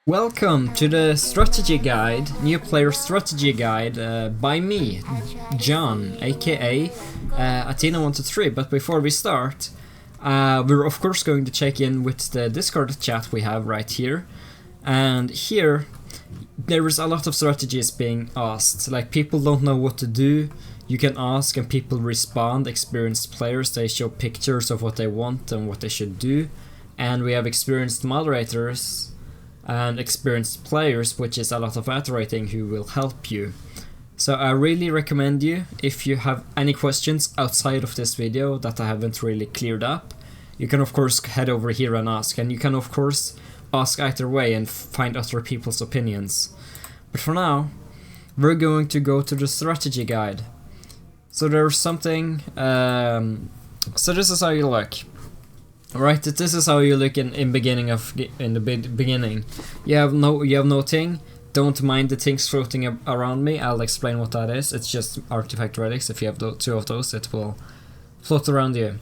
Welcome to the strategy guide, new player strategy guide by me, John, aka Athena123. But before we start, we're of course going to check in with the Discord chat we have right here. And here, there is a lot of strategies being asked. Like, people don't know what to do. You can ask and people respond. Experienced players, they show pictures of what they want and what they should do. And we have experienced moderators and experienced players, which is a lot of iterating, who will help you. So I really recommend you, if you have any questions outside of this video that I haven't really cleared up, you can of course head over here and ask, and you can of course ask either way and find other people's opinions. But for now, we're going to go to the strategy guide. So there's something, so this is how you look. Right, this is how you look in the beginning. You have no thing. Don't mind the things floating around me. I'll explain what that is. It's just artifact relics. If you have two of those, it will float around you.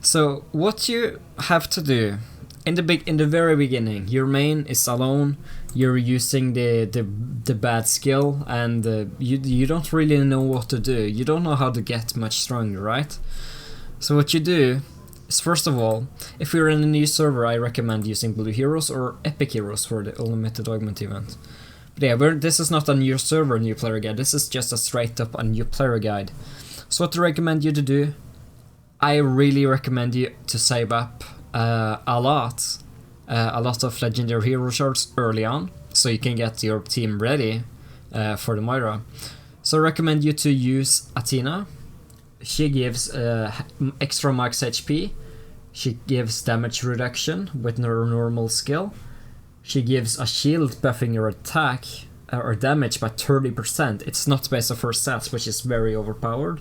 So what you have to do in the very beginning, your main is alone. You're using the bad skill, and you don't really know what to do. You don't know how to get much stronger, right? So what you do is, first of all, if you're in a new server, I recommend using blue heroes or epic heroes for the unlimited augment event. But yeah, this is not a new server, new player guide. This is just a straight up a new player guide. So what I recommend you to do, I really recommend you to save up a lot of legendary hero shards early on, so you can get your team ready for the Myra. So I recommend you to use Athena. She gives extra max HP, she gives damage reduction with her normal skill, she gives a shield buffing your attack or damage by 30%. It's not based off her stats, which is very overpowered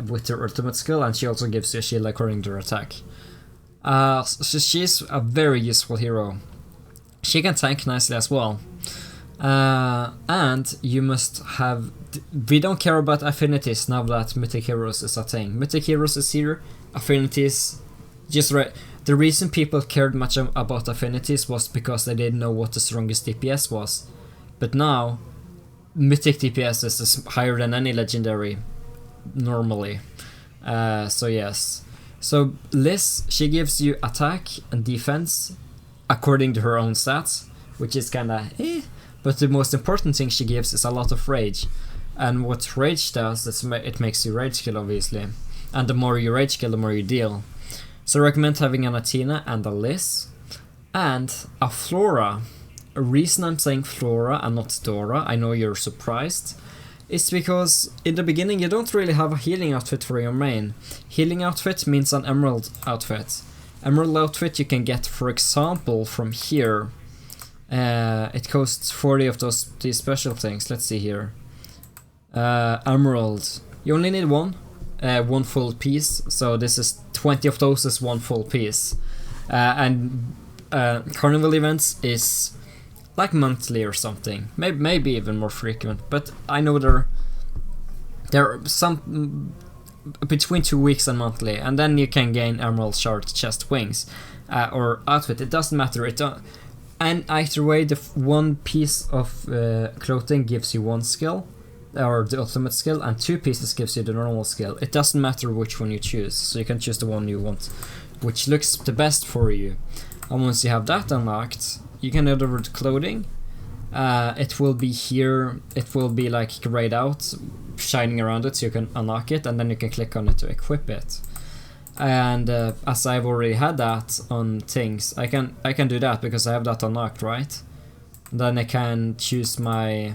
with her ultimate skill, and she also gives you a shield according to her attack. So she's a very useful hero. She can tank nicely as well. And you must have... We don't care about affinities now that Mythic Heroes is a thing. Mythic Heroes is here, affinities... Just right. The reason people cared much about affinities was because they didn't know what the strongest DPS was. But now, Mythic DPS is higher than any legendary, normally. So yes. So Liz, she gives you attack and defense according to her own stats, which is kinda but the most important thing she gives is a lot of rage. And what rage does is it makes you rage kill, obviously. And the more you rage kill, the more you deal. So I recommend having an Athena and a Liz. And a Flora. A reason I'm saying Flora and not Dora, I know you're surprised, is because in the beginning you don't really have a healing outfit for your main. Healing outfit means an emerald outfit. Emerald outfit you can get, for example, from here. It costs 40 of these special things. Let's see here. Emerald. You only need one full piece. So this is 20 of those is one full piece. And carnival events is like monthly or something. Maybe even more frequent. But I know there are some between 2 weeks and monthly. And then you can gain emerald shard, chest, wings, or outfit. It doesn't matter. And either way, the one piece of clothing gives you one skill, or the ultimate skill, and 2 pieces gives you the normal skill. It doesn't matter which one you choose, so you can choose the one you want, which looks the best for you. And once you have that unlocked, you can head over to clothing. It will be here, it will be like grayed out, shining around it, so you can unlock it, and then you can click on it to equip it. And as I've already had that on things, I can do that because I have that unlocked, right? Then I can choose my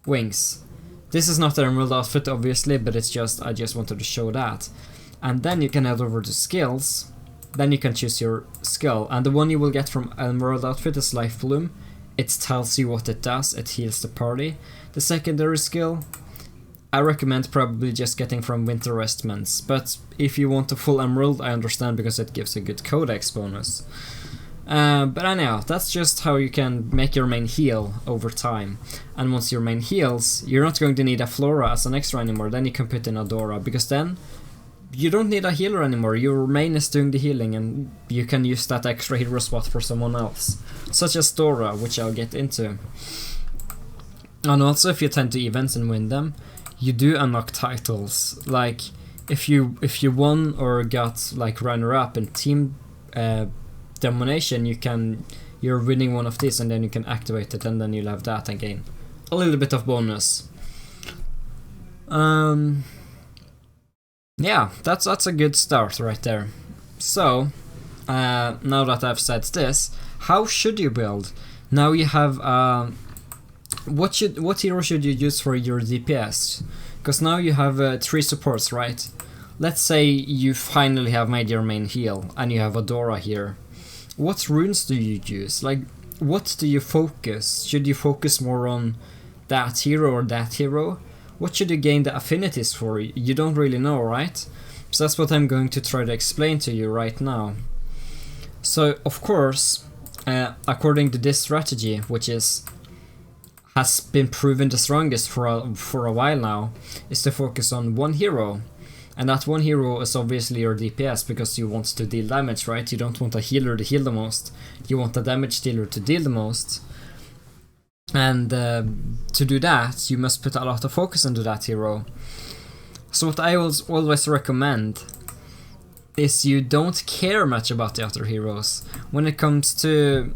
wings. This is not an emerald outfit, obviously, but it's just, I just wanted to show that. And then you can head over to skills. Then you can choose your skill, and the one you will get from emerald outfit is Life Bloom. It tells you what it does. It heals the party. The secondary skill, I recommend probably just getting from Winter Restments, but if you want a full emerald, I understand because it gives a good codex bonus. But anyhow, that's just how you can make your main heal over time. And once your main heals, you're not going to need a Flora as an extra anymore, then you can put in a Dora, because then you don't need a healer anymore. Your main is doing the healing, and you can use that extra hero spot for someone else, such as Dora, which I'll get into. And also, if you attend to events and win them, you do unlock titles. Like if you won or got like runner-up in team domination, you're winning one of these, and then you can activate it, and then you'll have that and gain a little bit of bonus. Yeah, that's a good start right there. So now that I've said this, how should you build? Now you have what hero should you use for your DPS? Because now you have 3 supports, right? Let's say you finally have made your main heal and you have Adora here. What runes do you use? Like, what do you focus? Should you focus more on that hero or that hero? What should you gain the affinities for? You don't really know, right? So that's what I'm going to try to explain to you right now. So, of course, according to this strategy, which has been proven the strongest for a while now, is to focus on one hero. And that one hero is obviously your DPS, because you want to deal damage, right? You don't want a healer to heal the most. You want a damage dealer to deal the most. And to do that, you must put a lot of focus into that hero. So what I always recommend is you don't care much about the other heroes. When it comes to...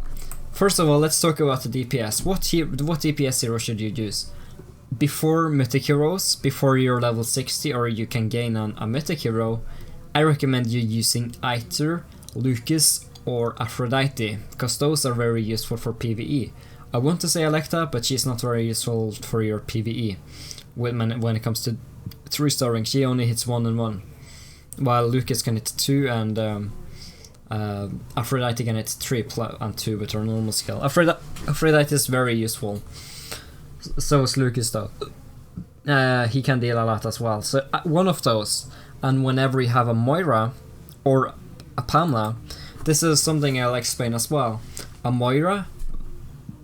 First of all, let's talk about the DPS. What DPS hero should you use? Before mythic heroes, before you're level 60 or you can gain on a mythic hero, I recommend you using either Lucas or Aphrodite, because those are very useful for PvE. I want to say Electa, but she's not very useful for your PvE. When it comes to 3-starring, she only hits 1 and 1, while Lucas can hit 2 and Aphrodite can hit 3 and 2 with her normal skill. Aphrodite is very useful. So is Lucas though. He can deal a lot as well. So one of those, and whenever you have a Moira or a Pamela, this is something I'll explain as well. A Moira,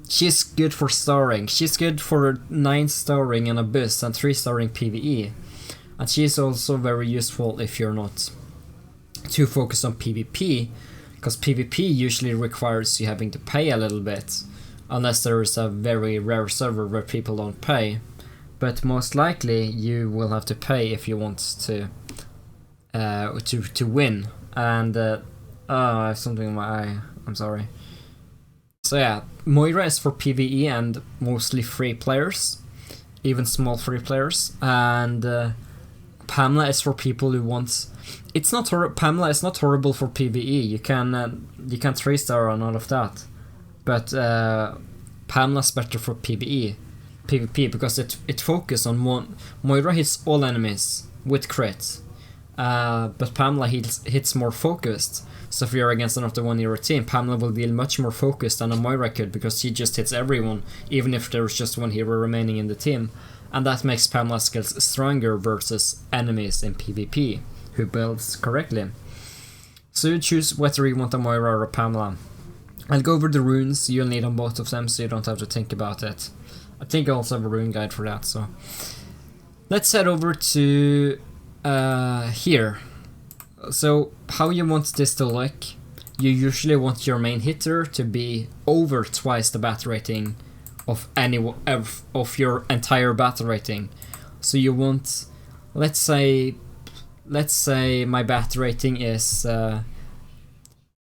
she's good for starring. She's good for 9 starring and Abyss and 3 starring PvE. And she's also very useful if you're not too focused on PvP, because PvP usually requires you having to pay a little bit, unless there is a very rare server where people don't pay. But most likely you will have to pay if you want to win. And I have something in my eye. I'm sorry. So yeah, Moira is for PvE and mostly free players, even small free players. And Pamela is for people who want. It's not Pamela is not horrible for PvE. You can 3-star and all of that, but Pamela's better for PvP because it focuses on one. Moira hits all enemies with crit, but Pamela hits more focused. So if you're against another one in your team, Pamela will deal much more focused than a Moira could, because she just hits everyone, even if there's just one hero remaining in the team. And that makes Pamela's skills stronger versus enemies in PvP who builds correctly. So you choose whether you want a Moira or a Pamela. I'll go over the runes you'll need on both of them, so you don't have to think about it. I think I also have a rune guide for that, so... Let's head over to here. So, how you want this to look? You usually want your main hitter to be over twice the bat rating of of your entire battle rating. So you want, let's say my bat rating is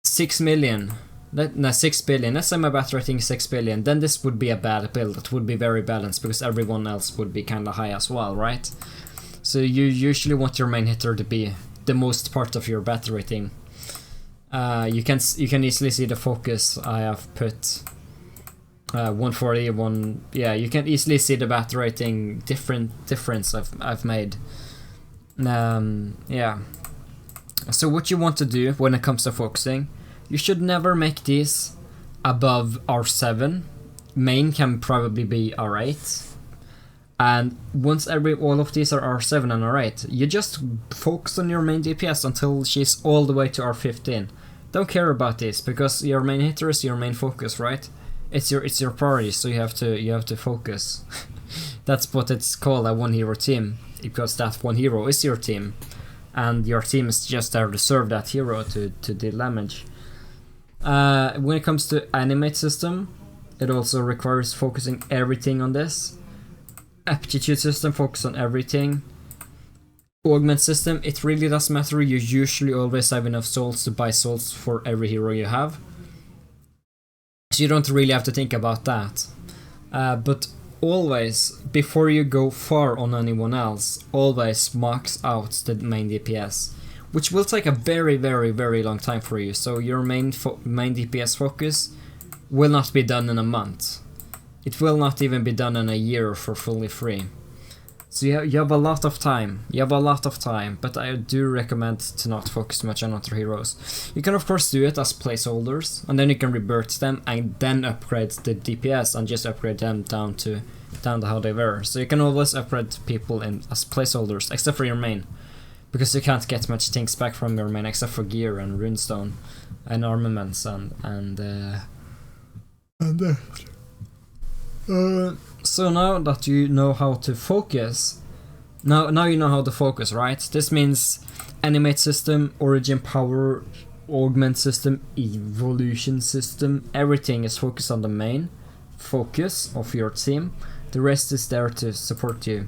6 million. 6 billion. Let's say my bat rating is 6 billion. Then this would be a bad build. It would be very balanced because everyone else would be kind of high as well, right? So you usually want your main hitter to be the most part of your battle rating. You can easily see the focus I have put. 140, yeah, you can easily see the battle rating difference I've made. Yeah. So what you want to do when it comes to focusing, you should never make these above R7. Main can probably be R8. And once all of these are R7 and R8, you just focus on your main DPS until she's all the way to R15. Don't care about this, because your main hitter is your main focus, right? It's your priority, so you have to focus. That's what it's called, a one hero team, because that one hero is your team. and your team is just there to serve that hero to deal damage. When it comes to animate system, it also requires focusing everything on this. Aptitude system, focus on everything. Augment system, it really doesn't matter, you usually always have enough souls to buy souls for every hero you have. So you don't really have to think about that. But always, before you go far on anyone else, always max out the main DPS. Which will take a very, very, very long time for you. So your main DPS focus will not be done in a month. It will not even be done in a year for fully free. So you have a lot of time. But I do recommend to not focus much on other heroes. You can of course do it as placeholders, and then you can revert them and then upgrade the DPS and just upgrade them down to how they were. So you can always upgrade people as placeholders, except for your main. Because you can't get much things back from your main except for gear and runestone and armaments so now that you know how to focus, now you know how to focus, right? This means animate system, origin power, augment system, evolution system, everything is focused on the main focus of your team. The rest is there to support you.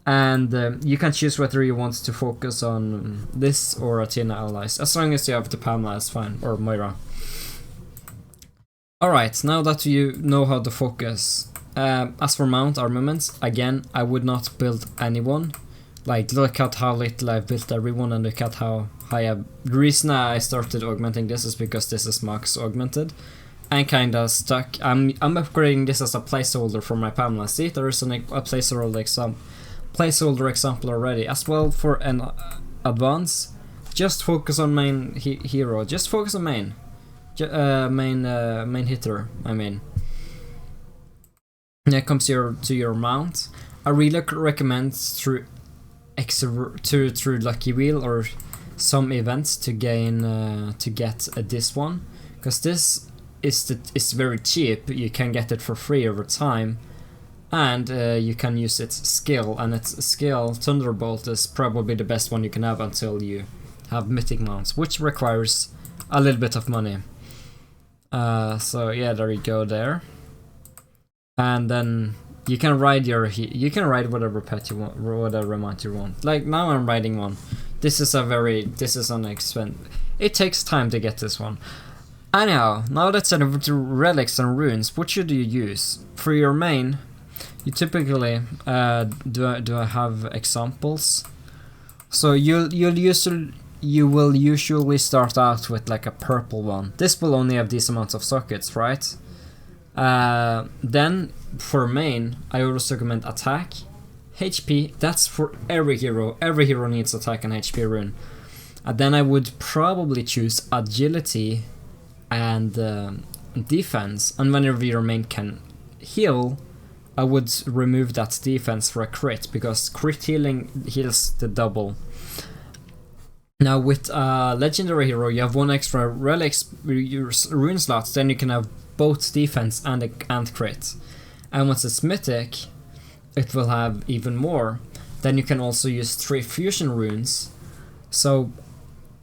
And you can choose whether you want to focus on this or Athena allies. As long as you have the Pamela, it's fine. Or Moira. Alright, now that you know how to focus. As for mount armaments, again, I would not build anyone. Like, look at how little I've built everyone and look at how high I've... The reason I started augmenting this is because this is max augmented. I'm kinda stuck. I'm upgrading this as a placeholder for my Pamela. See, there is a placeholder example already. As well for an advance, just focus on main hero. Just focus on main. Main hitter, I mean. When it comes to your mount, I really recommend through Lucky Wheel or some events to get this one, because this is very cheap. You can get it for free over time. And you can use its skill, and its skill, Thunderbolt, is probably the best one you can have until you have mythic mounts, which requires a little bit of money. So yeah, there you go there. And then you can ride whatever pet you want, whatever mount you want. Like now I'm riding one. This is an expensive. It takes time to get this one. Anyhow, now let's head over to relics and runes. What should you use for your main? You typically do I have examples? So you will usually start out with like a purple one. This will only have these amounts of sockets, right? Then for main, I always recommend attack, HP. That's for every hero. Every hero needs attack and HP rune. And then I would probably choose agility and defense. And whenever your main can heal, I would remove that defense for a crit, because crit healing heals the double. Now with legendary hero, you have one extra relics rune slot, then you can have both defense and crit. And once it's mythic, it will have even more. Then you can also use 3 fusion runes. So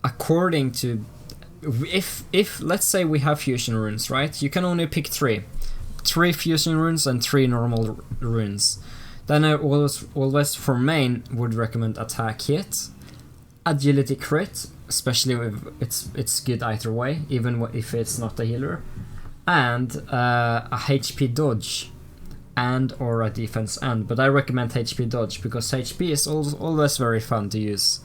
according to, if let's say we have fusion runes, right? You can only pick 3 fusion runes and 3 normal runes. Then I always for main would recommend attack hit, agility crit, especially if it's good either way, even if it's not a healer, and a HP dodge and or a defense end. But I recommend HP dodge because HP is always very fun to use.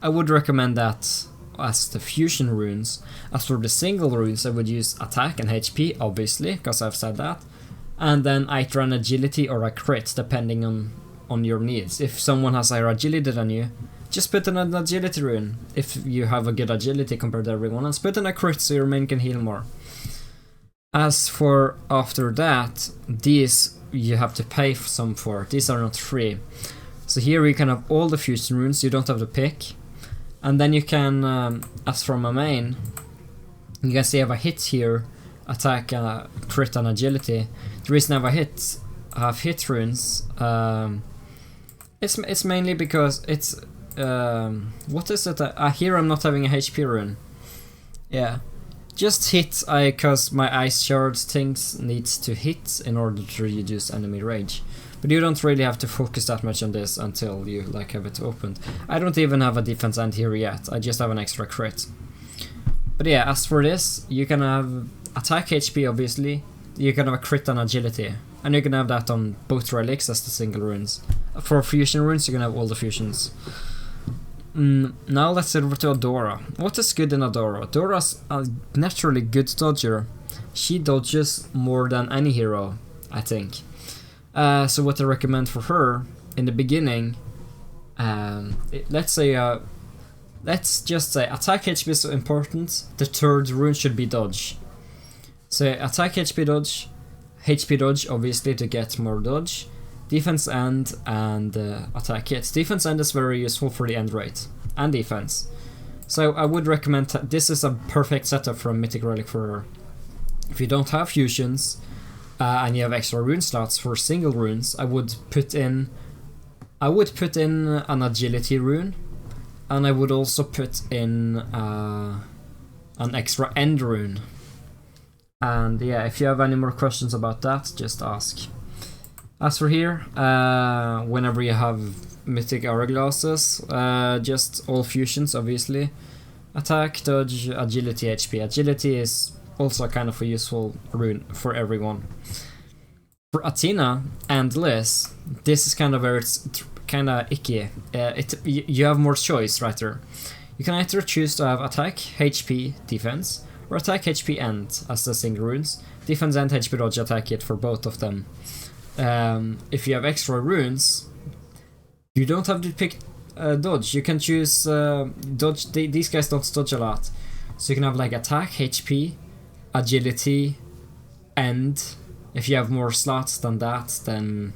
I would recommend that as the fusion runes. As for the single runes, I would use attack and HP, obviously, because I've said that, and then either an agility or a crit, depending on your needs. If someone has higher agility than you, just put in an agility rune. If you have a good agility compared to everyone else, put in a crit so your main can heal more. As for after that, these you have to pay some for. These are not free. So here you can have all the fusion runes, you don't have to pick. And then you can, as from a main, you can see I have a hit here, attack, crit and agility. The reason I have hit runes, it's mainly because what is it? Here I'm not having a HP rune. Yeah. Just hit, cause my ice shard things needs to hit in order to reduce enemy rage. But you don't really have to focus that much on this until you like have it opened. I don't even have a defense end here yet, I just have an extra crit. But yeah, as for this, you can have attack HP obviously, you can have a crit and agility. And you can have that on both relics as the single runes. For fusion runes, you can have all the fusions. Now let's head over to Adora. What is good in Adora? Adora's a naturally good dodger. She dodges more than any hero, I think. So what I recommend for her in the beginning, let's just say attack HP is so important. The third rune should be dodge. So attack HP dodge obviously to get more dodge, defense end and attack hit. Defense end is very useful for the end rate and defense. So I would recommend this is a perfect setup for a mythic relic for her. If you don't have fusions and you have extra rune slots for single runes, I would put in an agility rune, and I would also put in an extra end rune. And yeah, if you have any more questions about that, just ask. As for here, whenever you have mythic hourglasses, just all fusions obviously. Attack, dodge, agility, HP. Agility is also kind of a useful rune for everyone. For Athena and Liz, this is kind of where it's kind of icky. You have more choice right there. You can either choose to have attack, HP, defense, or attack, HP, end as the single runes. Defense and HP dodge attack hit for both of them. If you have extra runes, you don't have to pick dodge. You can choose dodge. These guys don't dodge a lot, so you can have like attack, HP, agility, end. If you have more slots than that, then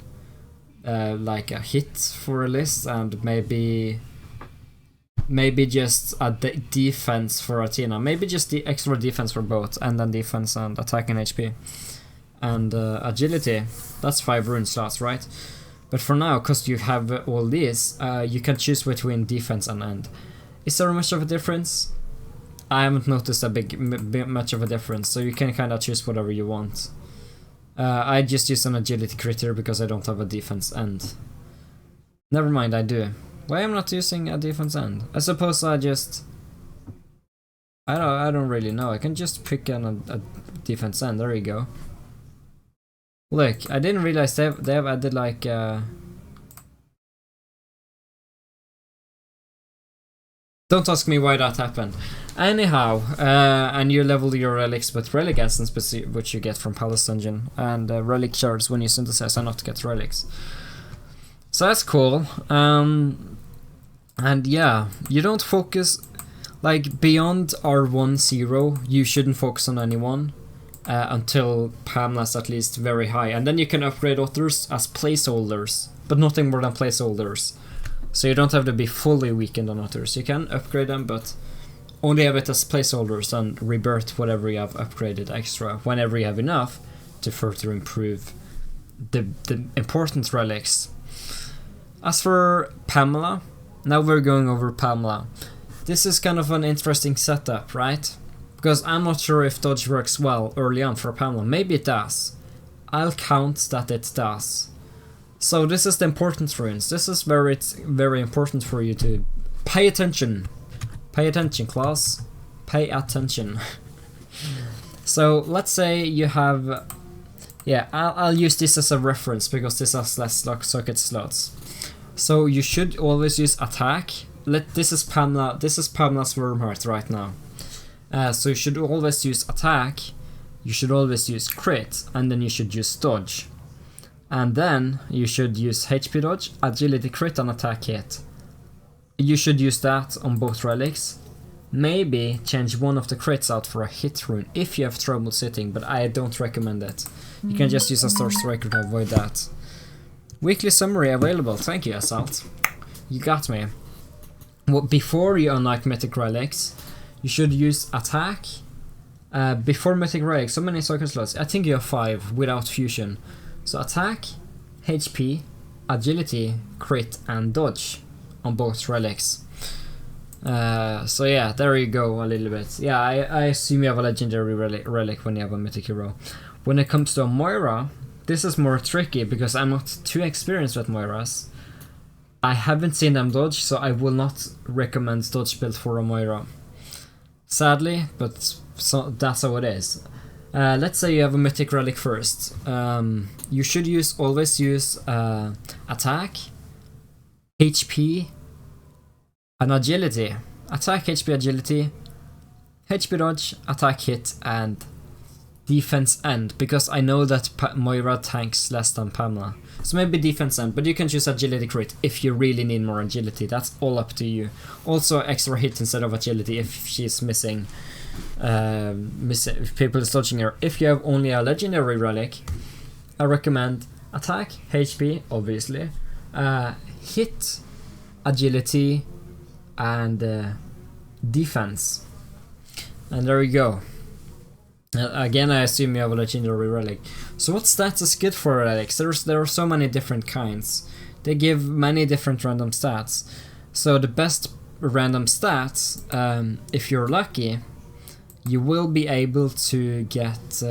like a hit for a list, and maybe just a defense for Athena. Maybe just the extra defense for both, and then defense and attack and HP. And agility, that's 5 rune slots, right? But for now, because you have all these, you can choose between defense and end. Is there much of a difference? I haven't noticed a much of a difference, so you can kind of choose whatever you want. I just use an agility crit here because I don't have a defense end. Never mind, I do. Why am I not using a defense end? I suppose I don't really know. I can just pick a defense end. There you go. Look, I didn't realize they have added like don't ask me why that happened. Anyhow, and you level your relics with relic essence, which you get from Palace Dungeon, and relic shards when you synthesize and not get relics. So that's cool. And yeah, you don't focus like beyond R10. You shouldn't focus on anyone until Pamela's at least very high, and then you can upgrade others as placeholders, but nothing more than placeholders. So you don't have to be fully weakened on others. You can upgrade them, but only have it as placeholders and rebirth whatever you have upgraded extra whenever you have enough to further improve the important relics. As for Pamela, now we're going over Pamela. This is kind of an interesting setup, right? Because I'm not sure if dodge works well early on for Pamela. Maybe it does. I'll count that it does. So this is the important runes. This is where it's very important for you to pay attention. Pay attention, class. Pay attention. So let's say you have... Yeah, I'll use this as a reference because this has less socket slots. So you should always use attack. This is Pamela's Wormheart right now. So you should always use attack. You should always use crit, and then you should use dodge. And then you should use HP dodge, agility crit, and attack hit. You should use that on both relics. Maybe change one of the crits out for a hit rune if you have trouble sitting, but I don't recommend it. You can just use a Star Striker to avoid that. Weekly summary available. Thank you, Assault. You got me. Well, before you unlock Mythic Relics, you should use attack. Before Mythic Relics, so many socket slots. I think you have 5 without fusion. So attack, HP, agility, crit, and dodge on both relics. So yeah, there you go a little bit. Yeah, I assume you have a legendary relic when you have a mythic hero. When it comes to a Moira, this is more tricky because I'm not too experienced with Moiras. I haven't seen them dodge, so I will not recommend dodge build for a Moira. Sadly, but that's how it is. Let's say you have a mythic relic first. You should always use attack, HP, and agility. Attack, HP, agility, HP dodge, attack hit, and defense end. Because I know that Moira tanks less than Pamela. So maybe defense end, but you can choose agility crit if you really need more agility. That's all up to you. Also extra hit instead of agility if she's missing. If people is dodging her. If you have only a legendary relic, I recommend attack, HP, obviously, hit, agility, and defense. And there you go. Again, I assume you have a legendary relic. So what stats is good for relics? There are so many different kinds. They give many different random stats. So the best random stats, if you're lucky, you will be able to get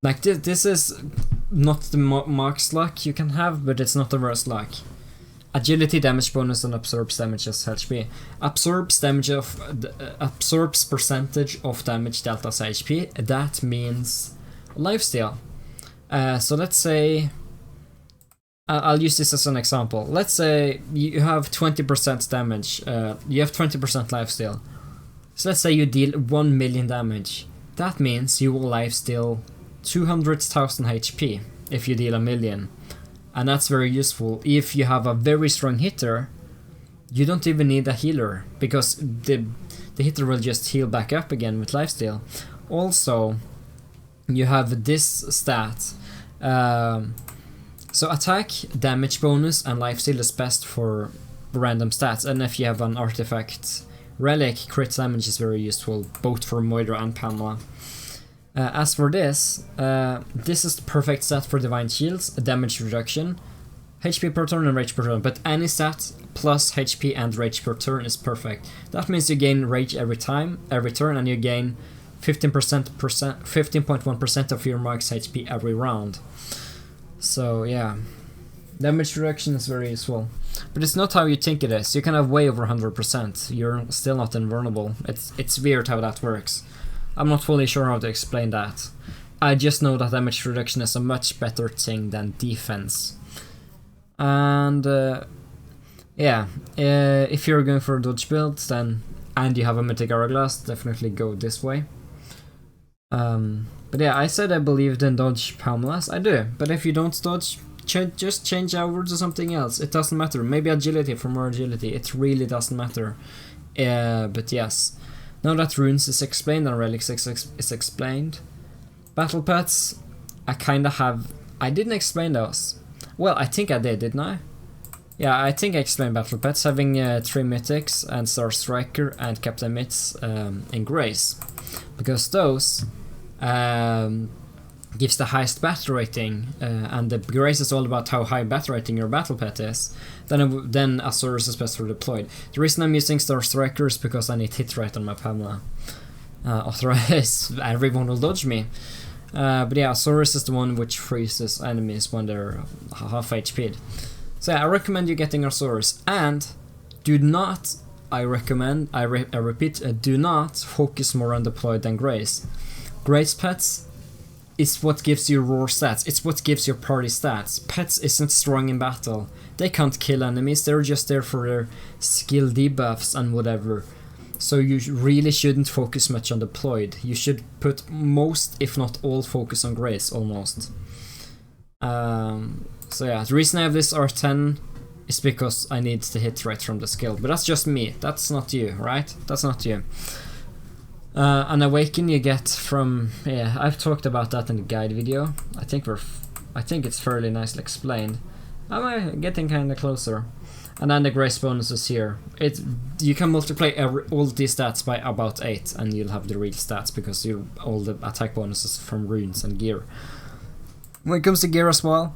like this is not the max luck you can have, but it's not the worst luck. Agility damage bonus and absorbs damage as HP. Absorbs percentage of damage delta as HP. That means lifesteal. So let's say I'll use this as an example. Let's say you have 20% damage. You have 20% lifesteal. So let's say you deal 1 million damage. That means you will lifesteal 200,000 HP if you deal 1 million. And that's very useful. If you have a very strong hitter, you don't even need a healer, because the hitter will just heal back up again with lifesteal. Also, you have this stat. So attack, damage bonus, and lifesteal is best for random stats. And if you have an artifact relic, crit damage is very useful, both for Moira and Pamela. As for this is the perfect stat for Divine Shields, damage reduction, HP per turn and rage per turn, but any stat plus HP and rage per turn is perfect. That means you gain rage every turn, and you gain 15.1% of your max HP every round. So yeah, damage reduction is very useful. But it's not how you think it is. You can have way over 100%. You're still not invulnerable. It's weird how that works. I'm not fully sure how to explain that. I just know that damage reduction is a much better thing than defense. And yeah, if you're going for a dodge build, then and you have a mythic hourglass, definitely go this way. But yeah, I said I believed in dodge Pamelas. I do, but if you don't dodge, just change over to something else. It doesn't matter. Maybe agility for more agility. It really doesn't matter. But yes. Now that runes is explained and relics is explained. Battle pets, I didn't explain those. Well, I think I did, didn't I? Yeah, I think I explained battle pets, having 3 mythics and Star Striker and Captain Mitz in Grace. Because those gives the highest battle rating, and the Grace is all about how high battle rating your battle pet is. Then Azorius is best for deployed. The reason I'm using Star Striker is because I need hit rate on my Pamela. Otherwise, everyone will dodge me. But yeah, Azorius is the one which freezes enemies when they're half HP'd. So yeah, I recommend you getting Azorius. And do not, I repeat, do not focus more on deployed than Grace. Grace pets is what gives you raw stats. It's what gives your party stats. Pets isn't strong in battle. They can't kill enemies. They're just there for their skill debuffs and whatever. So you really shouldn't focus much on deployed. You should put most, if not all, focus on Grace, almost. So yeah, the reason I have this R10 is because I need the hit rate from the skill. But that's just me. That's not you, right? That's not you. An awaken you get from, yeah, I've talked about that in the guide video. I think it's fairly nicely explained. I'm getting kind of closer. And then the grace bonus is here. You can multiply all these stats by about 8 and you'll have the real stats, because all the attack bonuses from runes and gear. When it comes to gear as well,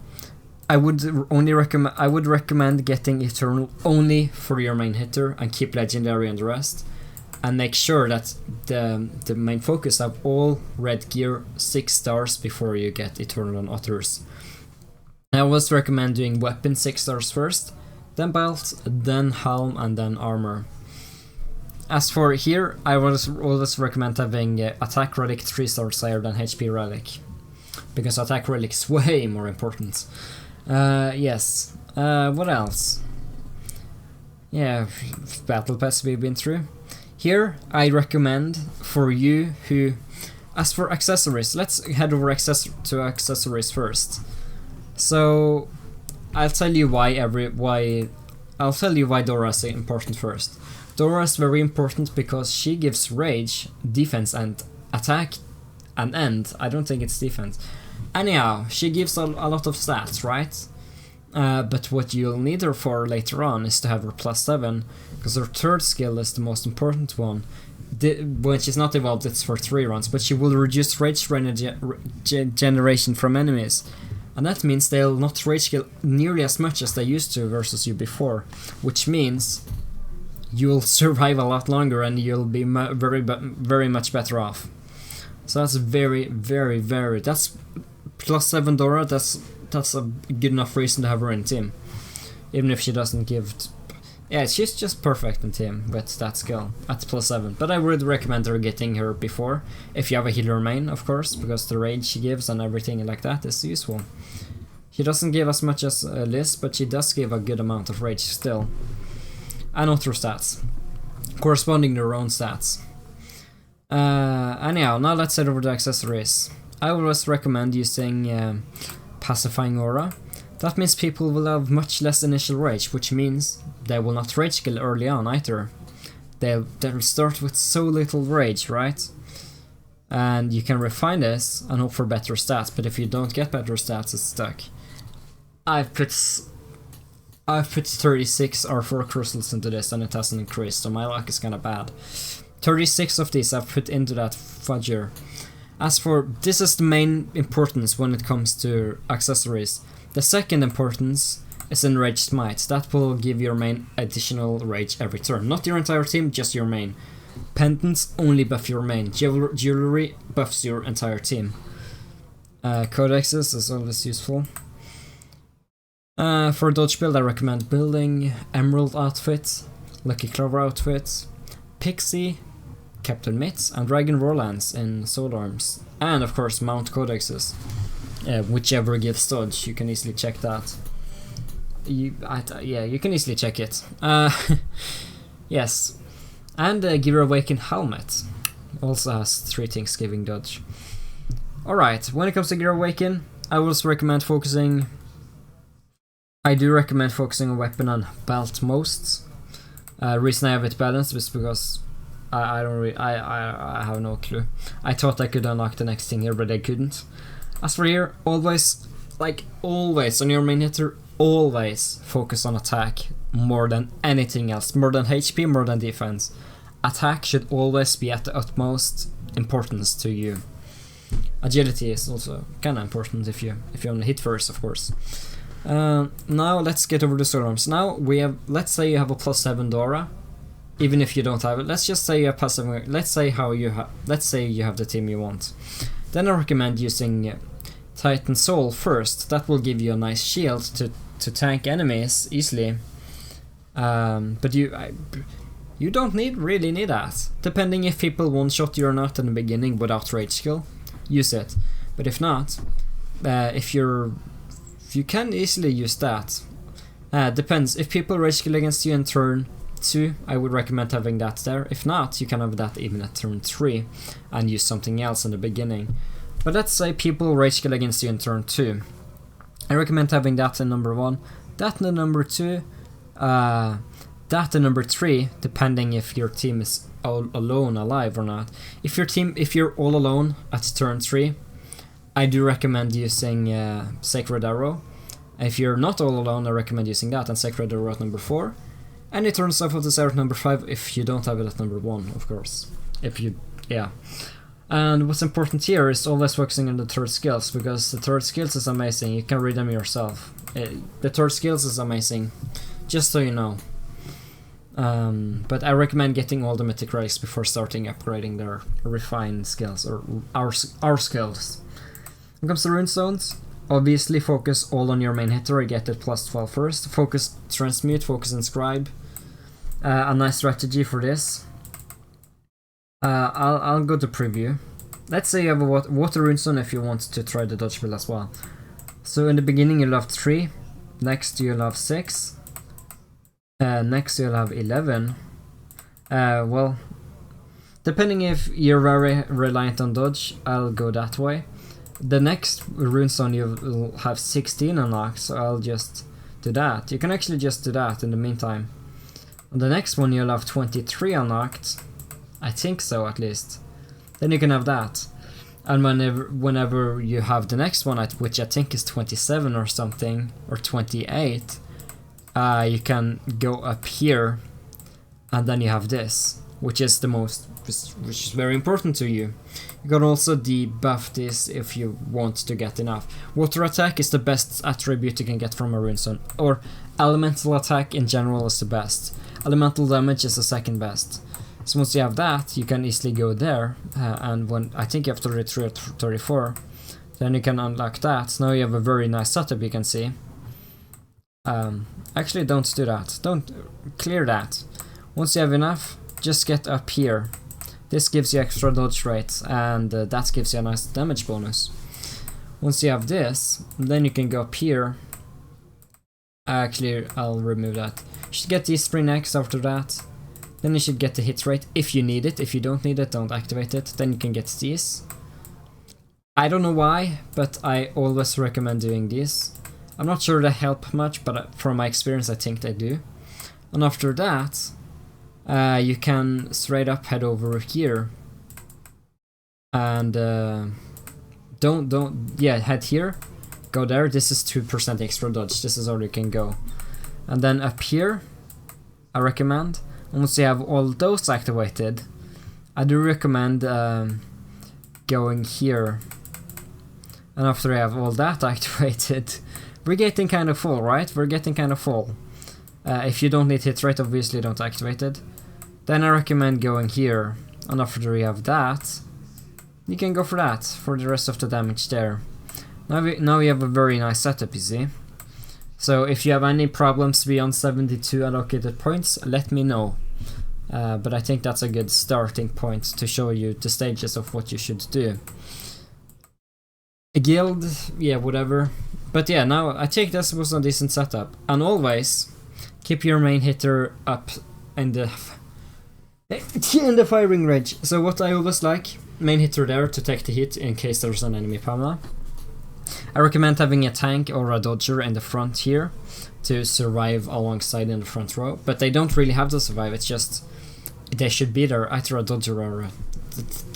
I would recommend getting Eternal only for your main hitter and keep Legendary on the rest. And make sure that the main focus have all red gear 6 stars before you get Eternal on others. I always recommend doing weapon 6 stars first, then belt, then helm, and then armor. As for here, I always recommend having attack relic 3 stars higher than HP relic, because attack relic is way more important. Yes. What else? Yeah, battle pass we've been through. Here, I recommend for you who... As for accessories, let's head over to accessories first. So, I'll tell you why Dora is important first. Dora is very important because she gives rage, defense, and attack, and end. I don't think it's defense. Anyhow, she gives a lot of stats, right? But what you'll need her for later on is to have her +7, because her third skill is the most important one. When she's not evolved, it's for 3 runs, but she will reduce rage generation from enemies. And that means they'll not rage kill nearly as much as they used to versus you before, which means you'll survive a lot longer and you'll be very much better off. So that's that's +7 Dora, that's a good enough reason to have her in team. Even if she doesn't give... Yeah, she's just perfect in team with that skill at +7. But I would recommend her getting her before, if you have a healer main, of course, because the rage she gives and everything like that is useful. She doesn't give as much as Liz, but she does give a good amount of rage still. And other stats, corresponding to her own stats. Anyhow, now let's head over to accessories. I always recommend using Pacifying Aura. That means people will have much less initial rage, which means they will not rage kill early on either. They'll start with so little rage, right? And you can refine this and hope for better stats, but if you don't get better stats, it's stuck. I've put 36 R4 crystals into this and it hasn't increased, so my luck is kinda bad. 36 of these I've put into that fudger. As for, this is the main importance when it comes to accessories. The second importance is Enraged Might. That will give your main additional rage every turn. Not your entire team, just your main. Pendants only buff your main. Jewelry buffs your entire team. Codexes is always useful. For dodge build, I recommend building Emerald outfit, Lucky Clover outfit, Pixie, Captain Mitz, and Dragon Rolands in Soul Arms. And of course Mount Codexes. Whichever gives dodge, you can easily check that. Yeah, you can easily check it. Yes. And Gear Awaken Helmet also has 3 things giving dodge. Alright, when it comes to Gear Awaken, I also recommend focusing... I do recommend focusing on weapon and belt most. Reason I have it balanced is because I have no clue. I thought I could unlock the next thing here, but I couldn't. As for here, always on your main hitter, always focus on attack more than anything else, more than HP, more than defense. Attack should always be at the utmost importance to you. Agility is also kinda important if you only hit first, of course. Now let's get over to Soul Arms. Now let's say you have a +7 Dora, even if you don't have it. Let's just say you have +7. Let's say you have the team you want. Then I recommend using Titan Soul first. That will give you a nice shield to tank enemies easily. But you don't really need that. Depending if people one-shot you or not in the beginning without rage skill, use it. But if not, you can easily use that. Depends. If people rage skill against you in turn 2, I would recommend having that there. If not, you can have that even at turn 3 and use something else in the beginning. But let's say people rage skill against you in turn 2. I recommend having that in number 1, that in number 2, that in number 3, depending if your team is all alone alive or not. If you're all alone at turn 3, I do recommend using Sacred Arrow. If you're not all alone, I recommend using that and Sacred Arrow at number 4. And it turns off of the at number 5 if you don't have it at number 1, of course. And what's important here is always focusing on the third skills, because the third skills is amazing. You can read them yourself. The third skills is amazing, just so you know. But I recommend getting all the mythic relics before starting upgrading their refined skills, or our skills. When it comes to runestones, obviously focus all on your main hitter and get it plus 12 first. Focus transmute, focus inscribe. A nice strategy for this. I'll go to preview. Let's say you have a water runestone if you want to try the dodge build as well. So in the beginning you'll have 3, next you'll have 6, next you'll have 11. Well, depending if you're very reliant on dodge, I'll go that way. The next runestone you'll have 16 unlocked, so I'll just do that. You can actually just do that in the meantime. On the next one you'll have 23 unlocked. I think so, at least. Then you can have that. And whenever you have the next one, which I think is 27 or something, or 28, you can go up here, and then you have this, which is which is very important to you. You can also debuff this if you want to get enough. Water attack is the best attribute you can get from a runestone, or elemental attack in general is the best. Elemental damage is the second best. So once you have that, you can easily go there, and when I think you have 33 or 34, then you can unlock that. Now you have a very nice setup, you can see. Actually, don't do that. Don't clear that. Once you have enough, just get up here. This gives you extra dodge rate, and that gives you a nice damage bonus. Once you have this, then you can go up here. Actually, I'll remove that. You should get these 3 necks after that. Then you should get the hit rate if you need it. If you don't need it, don't activate it. Then you can get these. I don't know why, but I always recommend doing these. I'm not sure they help much, but from my experience I think they do. And after that, you can straight up head over here. And head here. Go there. This is 2% extra dodge. This is all you can go. And then up here, I recommend, once you have all those activated, I do recommend going here. And after you have all that activated, we're getting kind of full, right? We're getting kind of full. If you don't need hit rate, obviously don't activate it. Then I recommend going here. And after you have that, you can go for that, for the rest of the damage there. Now we have a very nice setup, you see. So if you have any problems beyond 72 allocated points, let me know. But I think that's a good starting point to show you the stages of what you should do. A guild, yeah, whatever. But yeah, now I think this was a decent setup. And always keep your main hitter up in the firing range. So what I always like, main hitter there to take the hit in case there's an enemy Pamela. I recommend having a tank or a dodger in the front here to survive alongside in the front row, but they don't really have to survive, it's just they should be there, either a dodger or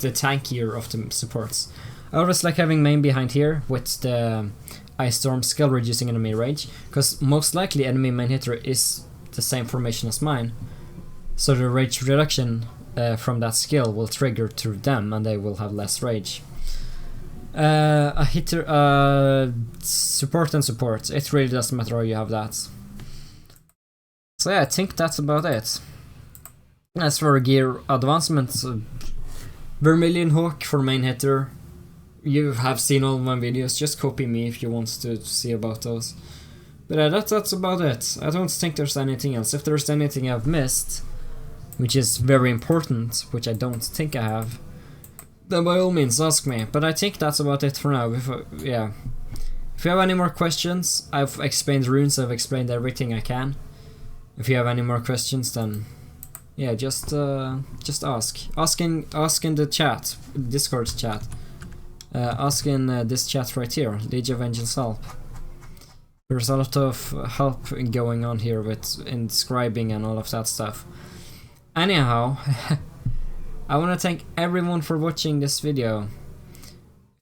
the tankier of the supports. I always like having main behind here with the Ice Storm skill reducing enemy rage, because most likely enemy main hitter is the same formation as mine, so the rage reduction from that skill will trigger through them and they will have less rage. A hitter, support and support, it really doesn't matter how you have that. So yeah, I think that's about it. As for gear advancements, Vermilion Hawk for main hitter. You have seen all my videos, just copy me if you want to see about those. But that's about it. I don't think there's anything else. If there's anything I've missed, which is very important, which I don't think I have, then by all means ask me. But I think that's about it for now. If you have any more questions, I've explained runes, I've explained everything I can. If you have any more questions, then yeah, just ask. Ask in the chat, Discord chat. Ask in this chat right here, Legion of Angels help. There's a lot of help going on here with inscribing and all of that stuff. Anyhow, I want to thank everyone for watching this video.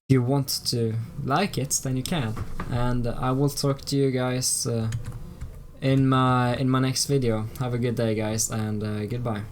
If you want to like it, then you can. And I will talk to you guys in my next video. Have a good day, guys, and goodbye.